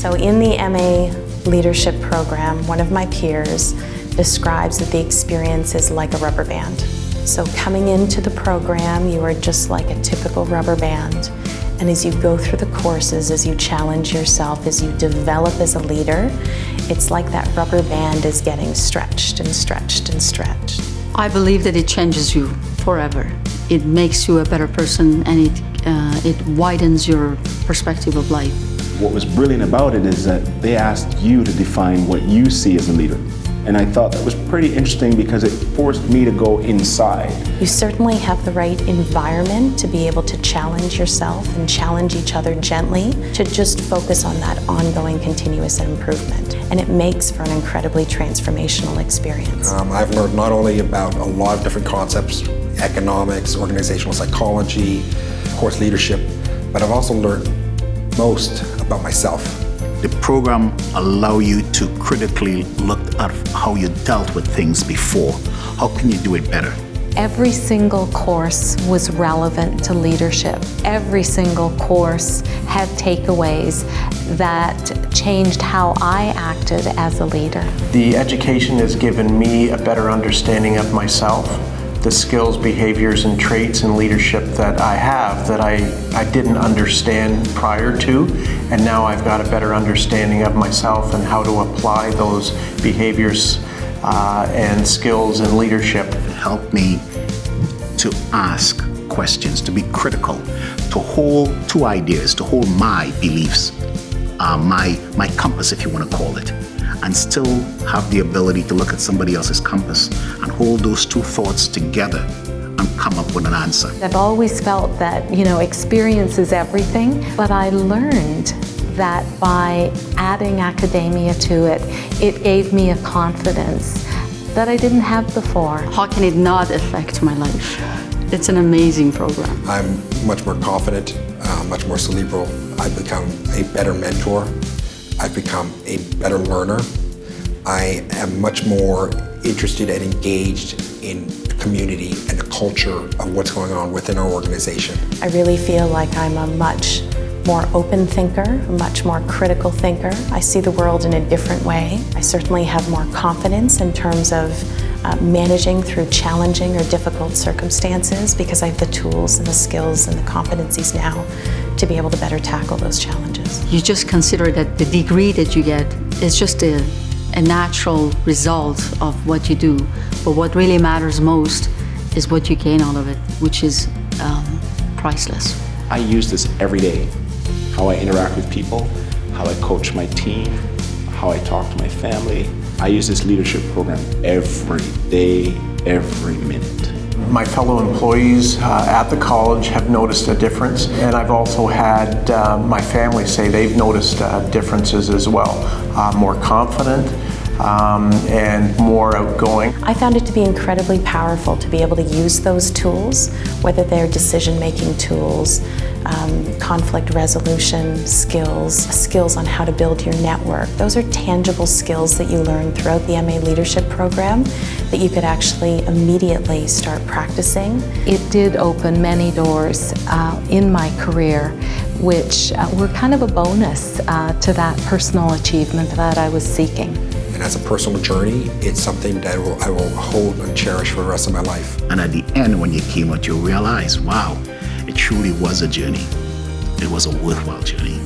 So in the MA Leadership Program, one of my peers describes that the experience is like a rubber band. So coming into the program, you are just like a typical rubber band. And as you go through the courses, as you challenge yourself, as you develop as a leader, it's like that rubber band is getting stretched and stretched and stretched. I believe that it changes you forever. It makes you a better person, and it widens your perspective of life. What was brilliant about it is that they asked you to define what you see as a leader. And I thought that was pretty interesting because it forced me to go inside. You certainly have the right environment to be able to challenge yourself and challenge each other gently, to just focus on that ongoing continuous improvement. And it makes for an incredibly transformational experience. I've learned not only about a lot of different concepts, economics, organizational psychology, of course leadership, but I've also learned most about myself. The program allows you to critically look at how you dealt with things before. How can you do it better? Every single course was relevant to leadership. Every single course had takeaways that changed how I acted as a leader. The education has given me a better understanding of myself, the skills, behaviors, and traits in leadership that I have that I didn't understand prior to, and now I've got a better understanding of myself and how to apply those behaviors and skills in leadership. It helped me to ask questions, to be critical, to hold two ideas, to hold my beliefs, my compass, if you want to call it, and still have the ability to look at somebody else's compass and hold those two thoughts together and come up with an answer. I've always felt that, experience is everything, but I learned that by adding academia to it, it gave me a confidence that I didn't have before. How can it not affect my life? It's an amazing program. I'm much more confident, much more cerebral. I've become a better mentor. I've become a better learner. I am much more interested and engaged in the community and the culture of what's going on within our organization. I really feel like I'm a much more open thinker, a much more critical thinker. I see the world in a different way. I certainly have more confidence in terms of managing through challenging or difficult circumstances because I have the tools and the skills and the competencies now to be able to better tackle those challenges. You just consider that the degree that you get is just a natural result of what you do. But what really matters most is what you gain out of it, which is priceless. I use this every day. How I interact with people, how I coach my team, how I talk to my family. I use this leadership program every day, every minute. My fellow employees at the college have noticed a difference, and I've also had my family say they've noticed differences as well. More confident and more outgoing. I found it to be incredibly powerful to be able to use those tools, whether they're decision-making tools, conflict resolution skills on how to build your network. Those are tangible skills that you learn throughout the MA Leadership Program that you could actually immediately start practicing. It did open many doors in my career, which were kind of a bonus to that personal achievement that I was seeking. And as a personal journey, it's something that I will hold and cherish for the rest of my life. And at the end, when you came out, you realize, wow, it truly was a journey. It was a worthwhile journey.